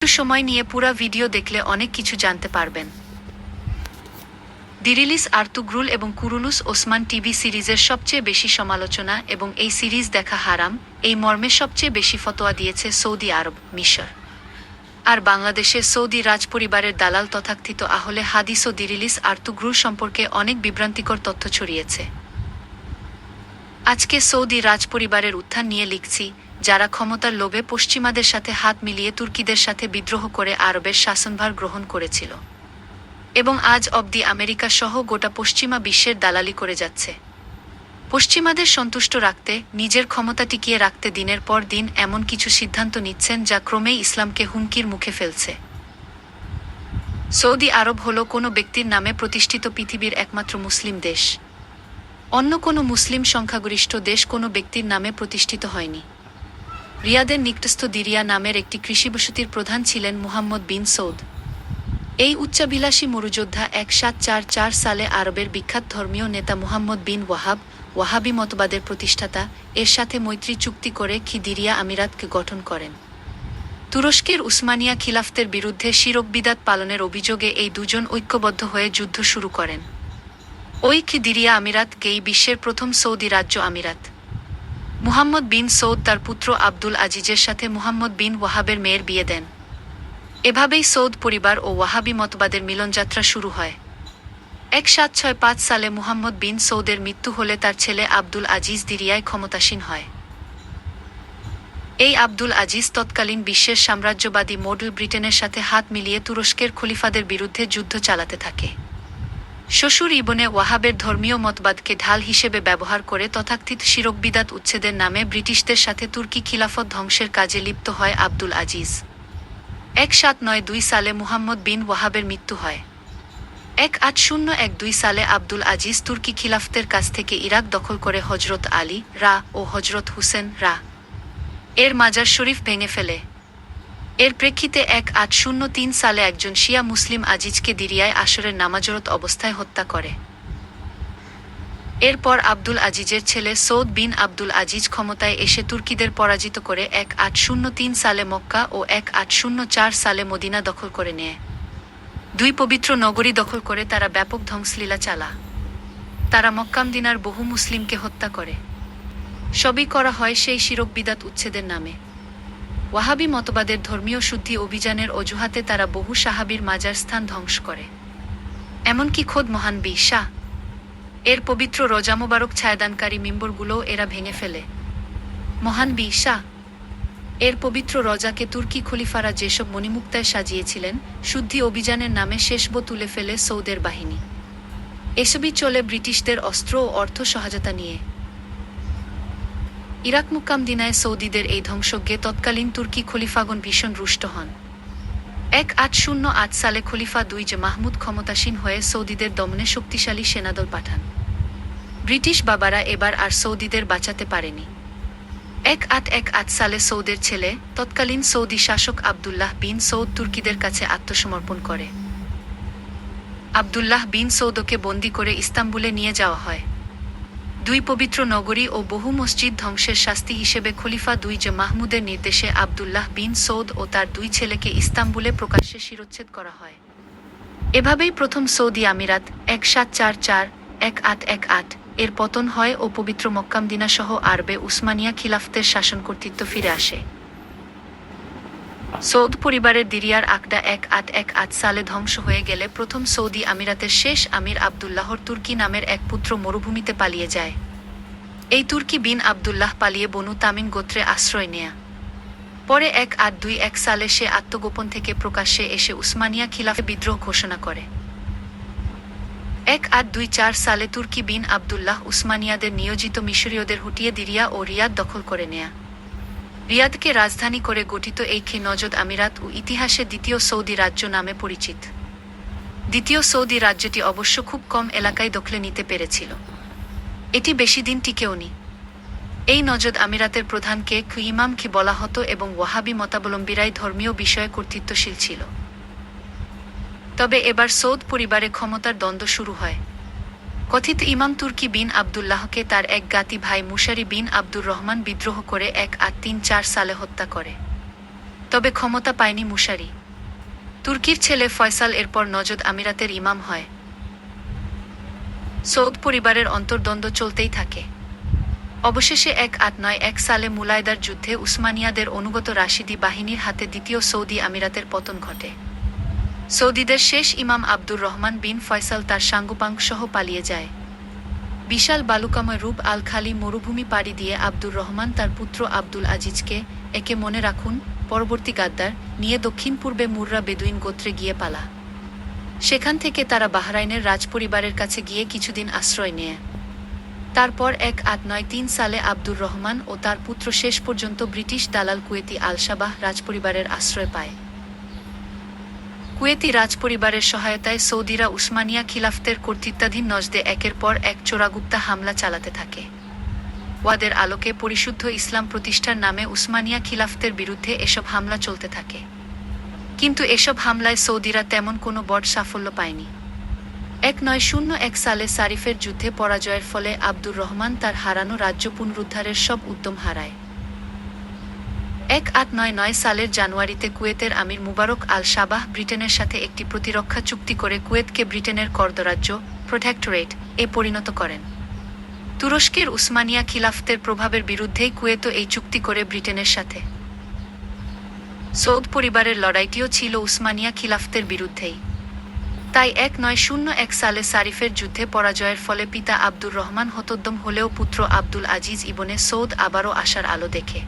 একটু সময় নিয়ে পুরা ভিডিও দেখলে অনেক কিছু জানতে পারবেন। দিরিলিস আর্তুগ্রুল এবং কুরুলুস ওসমান টিভি সিরিজের সবচেয়ে বেশি সমালোচনা এবং এই সিরিজ দেখা হারাম এই মর্মে সবচেয়ে বেশি ফতোয়া দিয়েছে সৌদি আরব, মিশর আর বাংলাদেশের সৌদি রাজপরিবারের দালাল তথাকথিত আহলে হাদিস ও দিরিলিস আর্তুগ্রুল সম্পর্কে অনেক বিভ্রান্তিকর তথ্য ছড়িয়েছে। আজকে সৌদি রাজপরিবারের উত্থান নিয়ে লিখছি, যারা ক্ষমতার লোভে পশ্চিমাদের সাথে হাত মিলিয়ে তুর্কিদের সাথে বিদ্রোহ করে আরবের শাসনভার গ্রহণ করেছিল এবং আজ অবধি আমেরিকা সহ গোটা পশ্চিমা বিশ্বের দালালি করে যাচ্ছে। পশ্চিমাদের সন্তুষ্ট রাখতে, নিজের ক্ষমতা টিকিয়ে রাখতে দিনের পর দিন এমন কিছু সিদ্ধান্ত নিচ্ছেন যা ক্রমেই ইসলামকে হুমকির মুখে ফেলছে। সৌদি আরব হলো কোনো ব্যক্তির নামে প্রতিষ্ঠিত পৃথিবীর একমাত্র মুসলিম দেশ। অন্য কোনো মুসলিম সংখ্যাগরিষ্ঠ দেশ কোনো ব্যক্তির নামে প্রতিষ্ঠিত হয়নি। রিয়াদের নিকটস্থ দিরিয়া নামের একটি কৃষিবসতির প্রধান ছিলেন মুহাম্মদ বিন সৌদ। এই উচ্চাভিলাষী মরুযোদ্ধা 1744 সালে আরবের বিখ্যাত ধর্মীয় নেতা মুহাম্মদ বিন ওয়াহাবি মতবাদের প্রতিষ্ঠাতা, এর সাথে মৈত্রী চুক্তি করে দিরিয়া আমিরাতকে গঠন করেন। তুরস্কের উসমানিয়া খিলাফতের বিরুদ্ধে শিরক বিদাত পালনের অভিযোগে এই দুজন ঐক্যবদ্ধ হয়ে যুদ্ধ শুরু করেন। ওই দিরিয়া আমিরাতকেই বিশ্বের প্রথম সৌদি রাজ্য আমিরাত। মুহাম্মদ বিন সৌদ তার পুত্র আব্দুল আজিজের সাথে মুহাম্মদ বিন ওয়াহাবের মেয়ের বিয়ে দেন। এভাবেই সৌদ পরিবার ও ওয়াহাবি মতবাদের মিলনযাত্রা শুরু হয়। 1765 সালে মুহাম্মদ বিন সৌদের মৃত্যু হলে তার ছেলে আব্দুল আজিজ দিরিয়ায় ক্ষমতাসীন হয়। এই আব্দুল আজিজ তৎকালীন বিশ্বের সাম্রাজ্যবাদী মডেল ব্রিটেনের সাথে হাত মিলিয়ে তুরস্কের খলিফাদের বিরুদ্ধে যুদ্ধ চালাতে থাকে। শ্বশুর ইবনে ওয়াহাবের ধর্মীয় মতবাদকে ঢাল হিসেবে ব্যবহার করে তথাকথিত শিরক বিদাত উচ্ছেদের নামে ব্রিটিশদের সাথে তুর্কি খিলাফত ধ্বংসের কাজে লিপ্ত হয় আব্দুল আজিজ। 1792 সালে মুহাম্মদ বিন ওয়াহাবের মৃত্যু হয়। 1812 সালে আব্দুল আজিজ তুর্কি খিলাফতের কাছ থেকে ইরাক দখল করে হজরত আলী ও হজরত হুসেন এর মাজার শরীফ ভেঙে ফেলে। এর প্রেক্ষিতে 1803 সালে একজন শিয়া মুসলিম আজিজকে দিরিয়ায় আসরের নামাজরত অবস্থায় হত্যা করে। এরপর আব্দুল আজিজের ছেলে সৌদ বিন আব্দুল আজিজ ক্ষমতায় এসে তুর্কিদের পরাজিত করে 1803 সালে মক্কা ও 1804 সালে মদিনা দখল করে নেয়। দুই পবিত্র নগরী দখল করে তারা ব্যাপক ধ্বংসলীলা চালা। তারা মক্কামদিনার বহু মুসলিমকে হত্যা করে। সবই করা হয় সেই শিরক বিদাত উচ্ছেদের নামে। ওয়াহাবি মতবাদের ধর্মীয় শুদ্ধি অভিযানের অজুহাতে তারা বহু সাহাবীর মাজার স্থান ধ্বংস করে। এমনকি খোদ মহান শাহ এর পবিত্র রোজা মোবারক ছায়াদানকারী মিম্বরগুলোও এরা ভেঙে ফেলে। মহান শাহ এর পবিত্র রোজাকে তুর্কি খলিফারা যেসব মণিমুক্তায় সাজিয়েছিলেন, শুদ্ধি অভিযানের নামে শেষব তুলে ফেলে সৌদের বাহিনী। এসবই চলে ব্রিটিশদের অস্ত্র ও অর্থ সহায়তা নিয়ে। ইরাক মুকামদিনায় সৌদিদের এই ধ্বংসজ্ঞে তৎকালীন তুর্কি খলিফাগণ ভীষণ রুষ্ট হন। 1808 সালে খলিফা মাহমুদ ক্ষমতাসীন হয়ে সৌদিদের দমনে শক্তিশালী সেনাদল পাঠান। ব্রিটিশ বাবারা এবার আর সৌদিদের বাঁচাতে পারেনি। 1818 সালে সৌদের ছেলে, তৎকালীন সৌদি শাসক আবদুল্লাহ বিন সৌদ তুর্কিদের কাছে আত্মসমর্পণ করে। আবদুল্লাহ বিন সৌদকে বন্দী করে ইস্তাম্বুলে নিয়ে যাওয়া হয়। দুই পবিত্র নগরী ও বহু মসজিদ ধ্বংসের শাস্তি হিসেবে খলিফা মাহমুদের নির্দেশে আবদুল্লাহ বিন সৌদ ও তার দুই ছেলেকে ইস্তাম্বুলে প্রকাশ্যে শিরচ্ছেদ করা হয়। এভাবেই প্রথম সৌদি আমিরাত 1744-1818 এর পতন হয় ও পবিত্র মক্কামদিনা সহ আরবে উসমানিয়া খিলাফতের শাসন কর্তৃত্ব ফিরে আসে। সৌদ পরিবারের দিরিয়ার আকডা 1818 সালে ধ্বংস হয়ে গেলে প্রথম সৌদি আমিরাতের শেষ আমির আবদুল্লাহর তুর্কি নামের এক পুত্র মরুভূমিতে পালিয়ে যায়। এই তুর্কি বিন আবদুল্লাহ পালিয়ে বনু তামিম গোত্রে আশ্রয় নেয়া। পরে 1821 সালে সে আত্মগোপন থেকে প্রকাশ্যে এসে উসমানিয়া খিলাফে বিদ্রোহ ঘোষণা করে। 1824 সালে তুর্কি বিন আবদুল্লাহ উসমানিয়াদের নিয়োজিত মিশরীয়দের হুটিয়ে দিরিয়া ও রিয়াদ দখল করে নেয়া। রিয়াদকে রাজধানী করে গঠিত এই নজদ আমিরাত ও ইতিহাসে দ্বিতীয় সৌদি রাজ্য নামে পরিচিত। দ্বিতীয় সৌদি রাজ্যটি অবশ্য খুব কম এলাকায় দখলে নিতে পেরেছিল। এটি বেশি দিন টিকেওনি। এই নজদ আমিরাতের প্রধানকে ইমাম বলা হতো এবং ওয়াহাবি মতাবলম্বীরাই ধর্মীয় বিষয়ে কর্তৃত্বশীল ছিল। তবে এবার সৌদ পরিবারে ক্ষমতার দ্বন্দ্ব শুরু হয়। কথিত ইমাম তুর্কি বিন আবদুল্লাহকে তার এক জ্ঞাতি ভাই মুশারি বিন আব্দুর রহমান বিদ্রোহ করে 1834 সালে হত্যা করে। তবে ক্ষমতা পায়নি মুশারি। তুর্কির ছেলে ফয়সাল এরপর নজদ আমিরাতের ইমাম হয়। সৌদ পরিবারের অন্তর্দ্বন্দ্ব চলতেই থাকে। অবশেষে 1891 সালে মুলায়দার যুদ্ধে উসমানিয়াদের অনুগত রাশিদি বাহিনীর হাতে দ্বিতীয় সৌদি আমিরাতের পতন ঘটে। সৌদিদের শেষ ইমাম আব্দুর রহমান বিন ফয়সাল তার সাঙ্গপাঙ্গ সহ পালিয়ে যায়। বিশাল বালুকাময় রূপ আল খালি মরুভূমি পাড়ি দিয়ে আব্দুর রহমান তার পুত্র আব্দুল আজিজকে, একে মনে রাখুন পরবর্তী গাদ্দার, নিয়ে দক্ষিণ পূর্বে মুররা বেদুইন গোত্রে গিয়ে পালা। সেখান থেকে তারা বাহরাইনের রাজপরিবারের কাছে গিয়ে কিছুদিন আশ্রয় নেয়। তারপর 1893 সালে আব্দুর রহমান ও তার পুত্র শেষ পর্যন্ত ব্রিটিশ দালাল কুয়েতি আল সাবাহ রাজপরিবারের আশ্রয় পায়। কুয়েতি রাজপরিবারের সহায়তায় সৌদিরা উসমানিয়া খিলাফতের কর্তৃত্বাধীন নজদে একের পর এক চোরাগুপ্তা হামলা চালাতে থাকে। ওয়াদের আলোকে পরিশুদ্ধ ইসলাম প্রতিষ্ঠার নামে উসমানিয়া খিলাফতের বিরুদ্ধে এসব হামলা চলতে থাকে। কিন্তু এসব হামলায় সৌদিরা তেমন কোনো বড় সাফল্য পায়নি। 1901 সালে সারিফের যুদ্ধে পরাজয়ের ফলে আব্দুর রহমান তার হারানো রাজ্য পুনরুদ্ধারের সব উদ্যম হারায়। 1899 সালের জানুয়ারিতে কুয়েতের আমির মুবারক আল সাবাহ ব্রিটেনের সাথে একটি প্রতিরক্ষা চুক্তি করে কুয়েতকে ব্রিটেনের করদরাজ্য প্রোটেক্টরেট এ পরিণত করেন। তুরস্কের উসমানিয়া খিলাফতের প্রভাবের বিরুদ্ধেই কুয়েতও এই চুক্তি করে ব্রিটেনের সাথে। সৌদ পরিবারের লড়াইটিও ছিল উসমানিয়া খিলাফতের বিরুদ্ধেই। তাই 1901 সালে সারিফের যুদ্ধে পরাজয়ের ফলে পিতা আব্দুর রহমান হতোদ্যম হলেও পুত্র আব্দুল আজিজ ইবনে সৌদ আবারও আশার আলো দেখে।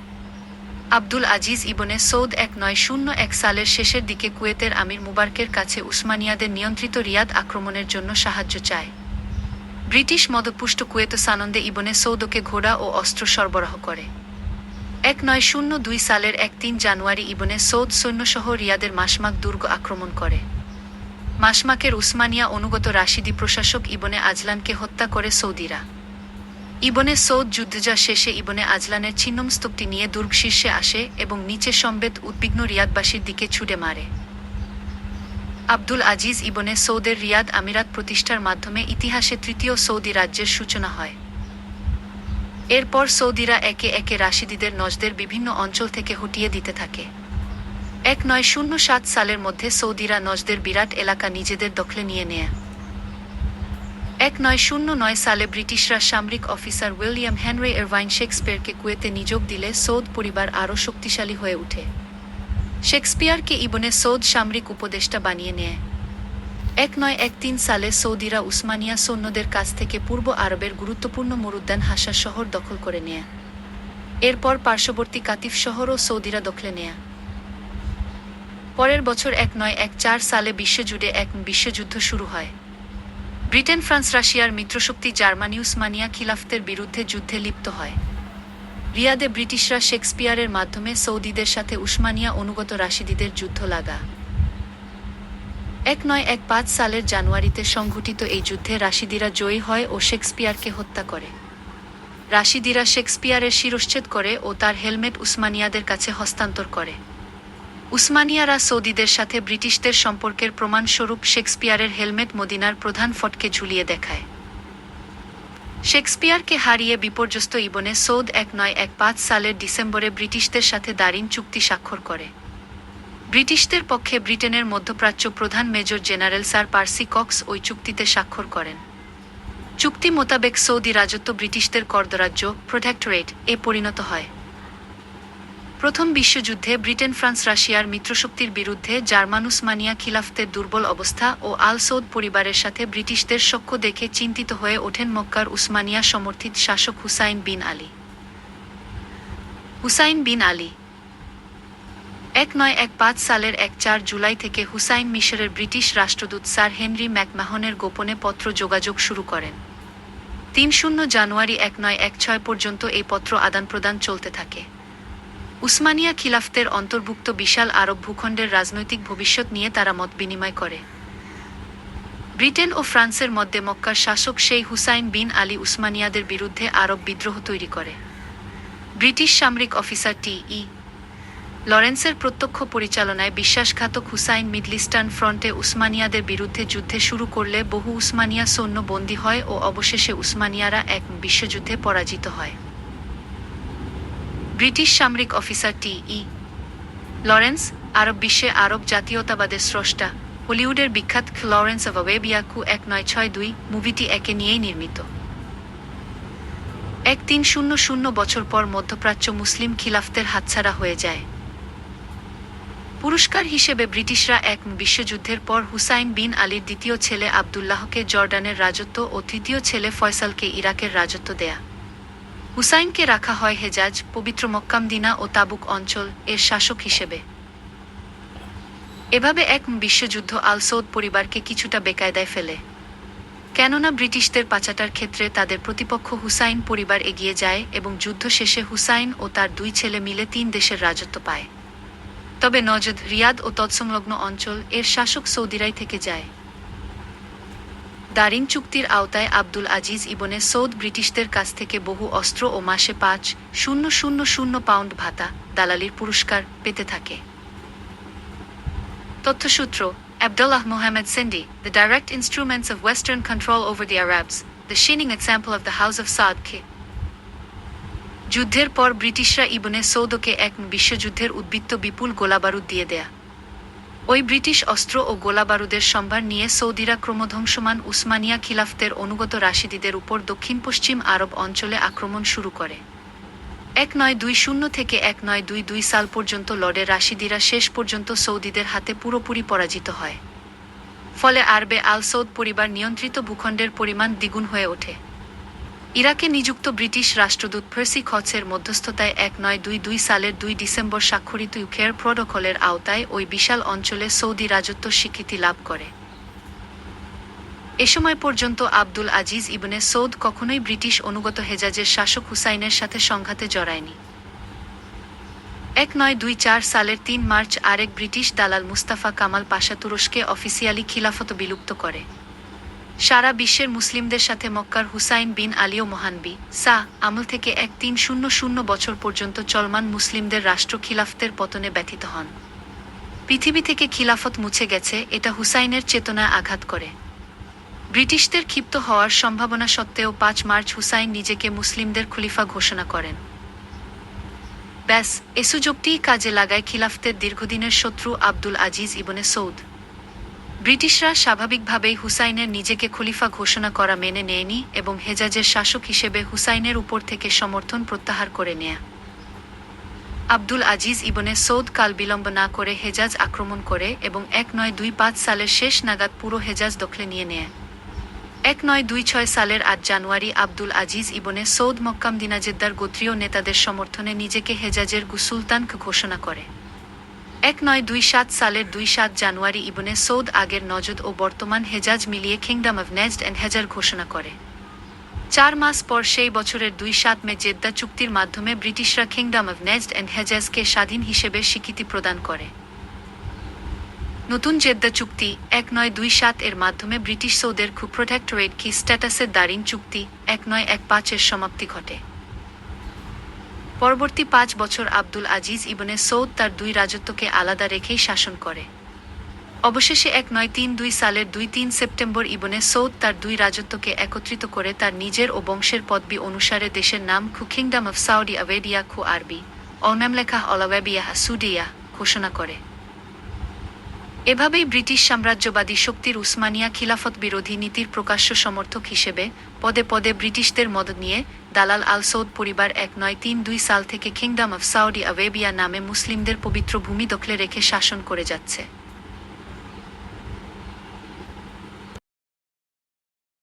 আব্দুল আজিজ ইবনে সৌদ 1901 সালের শেষের দিকে কুয়েতের আমির মুবারকের কাছে উসমানিয়াদের নিয়ন্ত্রিত রিয়াদ আক্রমণের জন্য সাহায্য চায়। ব্রিটিশ মদপুষ্ট কুয়েত সানন্দে ইবনে সৌদকে ঘোড়া ও অস্ত্র সরবরাহ করে। 1902 সালের 3 জানুয়ারি ইবনে সৌদ সৈন্যসহ রিয়াদের মাসমাক দুর্গ আক্রমণ করে। মাসমাকের উসমানিয়া অনুগত রাশিদি প্রশাসক ইবনে আজলানকে হত্যা করে সৌদিরা। ইবনে সৌদ যুদ্ধজা শেষে ইবনে আজলানের ছিন্নমস্তকটি নিয়ে দুর্গ শীর্ষে আসে এবং নিচে সম্বেত উদ্বিগ্ন রিয়াদবাসীর দিকে ছুড়ে মারে। আব্দুল আজিজ ইবনে সৌদের রিয়াদ আমিরাত প্রতিষ্ঠার মাধ্যমে ইতিহাসে তৃতীয় সৌদি রাজ্যের সূচনা হয়। এরপর সৌদিরা একে একে রাশিদিদের নজদের বিভিন্ন অঞ্চল থেকে হটিয়ে দিতে থাকে। 1907 সালের মধ্যে সৌদিরা নজদের বিরাট এলাকা নিজেদের দখলে নিয়ে নেয়। 1909 সালে ব্রিটিশরা সামরিক অফিসার উইলিয়াম হেনরি এরভাইন শেক্সপিয়ারকে কুয়েতে নিযোগ দিলে সৌদ পরিবার আরও শক্তিশালী হয়ে ওঠে। শেক্সপিয়ারকে ইবনে সৌদ সামরিক উপদেষ্টা বানিয়ে নেয়। 1913 সালে সৌদিরা উসমানিয়া সৈন্যদের কাছ থেকে পূর্ব আরবের গুরুত্বপূর্ণ মরুদ্যান হাসা শহর দখল করে নেয়। এরপর পার্শ্ববর্তী কাতিফ শহরও সৌদিরা দখলে নেয়। পরের বছর 1914 সালে বিশ্বজুড়ে এক বিশ্বযুদ্ধ শুরু হয়। ব্রিটেন, ফ্রান্স, রাশিয়ার মিত্রশক্তি জার্মানি উসমানিয়া খিলাফতের বিরুদ্ধে যুদ্ধে লিপ্ত হয়। রিয়াদে ব্রিটিশরা শেক্সপিয়ারের মাধ্যমে সৌদিদের সাথে উসমানিয়া অনুগত রাশিদিদের যুদ্ধ লাগা। 1915 সালের জানুয়ারিতে সংঘটিত এই যুদ্ধে রাশিদিরা জয়ী হয় ও শেক্সপিয়ারকে হত্যা করে। রাশিদিরা শেক্সপিয়ারের শিরশ্ছেদ করে ও তার হেলমেট উসমানিয়াদের কাছে হস্তান্তর করে। উসমানিয়ারা সৌদিদের সাথে ব্রিটিশদের সম্পর্কের প্রমাণস্বরূপ শেক্সপিয়ারের হেলমেট মদিনার প্রধান ফটকে ঝুলিয়ে দেখায়। শেক্সপিয়ারকে হারিয়ে বিপর্যস্ত ইবনে সৌদ 1915 সালের ডিসেম্বরে ব্রিটিশদের সাথে দারিন চুক্তি স্বাক্ষর করে। ব্রিটিশদের পক্ষে ব্রিটেনের মধ্যপ্রাচ্য প্রধান major general sir Percy Cox ওই চুক্তিতে স্বাক্ষর করেন। চুক্তি মোতাবেক সৌদি রাজত্ব ব্রিটিশদের করদরাজ্য প্রোটেক্টরেট এ পরিণত হয়। প্রথম বিশ্বযুদ্ধে ব্রিটেন, ফ্রান্স, রাশিয়ার মিত্রশক্তির বিরুদ্ধে জার্মান উসমানিয়া খিলাফতের দুর্বল অবস্থা ও আল সৌদ পরিবারের সাথে ব্রিটিশদের সখ্য দেখে চিন্তিত হয়ে ওঠেন মক্কার উসমানিয়া সমর্থিত শাসক হুসাইন বিন আলী। 1915 সালের 4 জুলাই থেকে হুসাইন মিশরের ব্রিটিশ রাষ্ট্রদূত স্যার হেনরি ম্যাকমাহনের গোপনে পত্র যোগাযোগ শুরু করেন। 30 জানুয়ারি 1916 পর্যন্ত এই পত্র আদান-প্রদান চলতে থাকে। উসমানিয়া খিলাফতের অন্তর্ভুক্ত বিশাল আরব ভূখণ্ডের রাজনৈতিক ভবিষ্যৎ নিয়ে তারা মত বিনিময় করে। ব্রিটেন ও ফ্রান্সের মধ্যে মক্কার শাসক সেই হুসাইন বিন আলী উসমানিয়াদের বিরুদ্ধে আরব বিদ্রোহ তৈরি করে। ব্রিটিশ সামরিক অফিসার টি.ই. লরেন্সের প্রত্যক্ষ পরিচালনায় বিশ্বাসঘাতক হুসাইন মিডল ইস্টার্ন ফ্রন্টে উসমানিয়াদের বিরুদ্ধে যুদ্ধে শুরু করলে বহু উসমানিয়া সৈন্য বন্দী হয় ও অবশেষে উসমানিয়ারা এক বিশ্বযুদ্ধে পরাজিত হয়। ব্রিটিশ সামরিক অফিসার টি.ই. লরেন্স, আরব বিশ্বে আরব জাতীয়তাবাদের স্রষ্টা, হলিউডের বিখ্যাত লরেন্স অব আরেবিয়াকু 1962 মুভিটি একে নিয়েই নির্মিত। 1300 বছর পর মধ্যপ্রাচ্য মুসলিম খিলাফতের হাতছাড়া হয়ে যায়। পুরস্কার হিসেবে ব্রিটিশরা এক বিশ্বযুদ্ধের পর হুসাইন বিন আলীর দ্বিতীয় ছেলে আবদুল্লাহকে জর্ডানের রাজত্ব ও তৃতীয় ছেলে ফয়সালকে ইরাকের রাজত্ব দেয়া। হুসাইনকে রাখা হয় হেজাজ, পবিত্র মক্কামদিনা ও তাবুক অঞ্চল এর শাসক হিসেবে। এভাবে এক বিশ্বযুদ্ধ আল সৌদ পরিবারকে কিছুটা বেকায়দায় ফেলে, কেননা ব্রিটিশদের পাচাটার ক্ষেত্রে তাদের প্রতিপক্ষ হুসাইন পরিবার এগিয়ে যায় এবং যুদ্ধ শেষে হুসাইন ও তার দুই ছেলে মিলে 3 দেশের রাজত্ব পায়। তবে নজদ, রিয়াদ ও তৎসংলগ্ন অঞ্চল এর শাসক সৌদিরাই থেকে যায়। দারিন চুক্তির আওতায় আব্দুল আজিজ ইবনে সৌদ ব্রিটিশদের কাছ থেকে বহু অস্ত্র ও মাসে 5,000 পাউন্ড ভাতা, দালালির পুরস্কার পেতে থাকে। তথ্যসূত্র: Abdullah Mohammed Sindhi, The Direct Instruments of Western Control Over the Arabs, The Shining Example of the House of Saud K. যুদ্ধের পর ব্রিটিশরা ইবনে সৌদকে এক বিশ্বযুদ্ধের উদ্বৃত্ত বিপুল গোলাবারুদ দিয়ে দেয়া। ওই ব্রিটিশ অস্ত্র ও গোলাবারুদের সম্ভার নিয়ে সৌদিরা ক্রমধ্বংসমান উসমানিয়া খিলাফতের অনুগত রাশিদীদের উপর দক্ষিণ-পশ্চিম আরব অঞ্চলে আক্রমণ শুরু করে। 1920 থেকে 1922 সাল পর্যন্ত লর্ডে রাশিদীরা শেষ পর্যন্ত সৌদিদের হাতে পুরোপুরি পরাজিত হয়। ফলে আরবে আল সৌদ পরিবার নিয়ন্ত্রিত ভূখণ্ডের পরিমাণ দ্বিগুণ হয়ে ওঠে। ইরাকে নিযুক্ত ব্রিটিশ রাষ্ট্রদূত পার্সি কটসের মধ্যস্থতায় 1922 সালের 2 ডিসেম্বর স্বাক্ষরিত ইউকের প্রটোকলের আওতায় ওই বিশাল অঞ্চলে সৌদি রাজত্ব স্বীকৃতি লাভ করে। এ সময় পর্যন্ত আব্দুল আজিজ ইবনে সৌদ কখনোই ব্রিটিশ অনুগত হেজাজের শাসক হুসাইনের সাথে সংঘাতে জড়ায়নি। 1924 সালের 3 মার্চ আরেক ব্রিটিশ দালাল মুস্তাফা কামাল পাশা তুরস্কে অফিসিয়ালি খিলাফত বিলুপ্ত করে। সারা বিশ্বের মুসলিমদের সাথে মক্কার হুসাইন বিন আলী ও মহানবী সা আমল থেকে 1300 বছর পর্যন্ত চলমান মুসলিমদের রাষ্ট্র খিলাফতের পতনে ব্যথিত হন। পৃথিবী থেকে খিলাফত মুছে গেছে, এটা হুসাইনের চেতনায় আঘাত করে। ব্রিটিশদের ক্ষিপ্ত হওয়ার সম্ভাবনা সত্ত্বেও 5 মার্চ হুসাইন নিজেকে মুসলিমদের খলিফা ঘোষণা করেন। ব্যাস, এ সুযোগটিই কাজে লাগায় খিলাফতের দীর্ঘদিনের শত্রু আব্দুল আজিজ ইবনে সৌদ। ব্রিটিশরা স্বাভাবিকভাবেই হুসাইনের নিজেকে খলিফা ঘোষণা করা মেনে নেয়নি এবং হেজাজের শাসক হিসেবে হুসাইনের উপর থেকে সমর্থন প্রত্যাহার করে নেয়। আব্দুল আজিজ ইবনে সৌদ কাল বিলম্ব না করে হেজাজ আক্রমণ করে এবং 1925 সালের শেষ নাগাদ পুরো হেজাজ দখলে নিয়ে নেয়। 1926 সালের 8 জানুয়ারি আব্দুল আজিজ ইবনে সৌদ মক্কামদিনা জেদ্দার গোত্রীয় নেতাদের সমর্থনে নিজেকে হেজাজের সুলতান ঘোষণা করে। 1927 সালের 7 জানুয়ারি ইবনে সৌদ আগের নজদ ও বর্তমান হেজাজ মিলিয়ে কিংডম অব নেজদ এন্ড হেজার ঘোষণা করে। 4 মাস পর সেই বছরের 7 মে জেদ্দা চুক্তির মাধ্যমে ব্রিটিশরা কিংডম অব নেজদ এন্ড হেজাজকে স্বাধীন হিসেবে স্বীকৃতি প্রদান করে। নতুন জেদ্দা চুক্তি 1927 এর মাধ্যমে ব্রিটিশ সৌদের প্রোটেক্টরেট কি স্ট্যাটাসের দারিন চুক্তি 1915 এর সমাপ্তি ঘটে। পরবর্তী 5 বছর আব্দুল আজিজ ইবনে সৌদ তার 2 রাজত্বকে আলাদা রেখেই শাসন করে। অবশেষে 1932 সালের 2-3 সেপ্টেম্বর ইবনে সৌদ তার 2 রাজত্বকে একত্রিত করে তার নিজের ও বংশের পদবি অনুসারে দেশের নাম কিংডম অফ সাউদি আরেবিয়া আরবি অনামলেখাহ আলাওয়াবিয়া সুডিয়া ঘোষণা করে। এভাবেই ব্রিটিশ সাম্রাজ্যবাদী শক্তির উসমানিয়া খিলাফত বিরোধী নীতির প্রকাশ্য সমর্থক হিসেবে পদে পদে ব্রিটিশদের মদদ নিয়ে দালাল আল সৌদ পরিবার 1932 সাল থেকে কিংডম অফ সাউদি আরেবিয়া নামে মুসলিমদের পবিত্র ভূমি দখলে রেখে শাসন করে যাচ্ছে।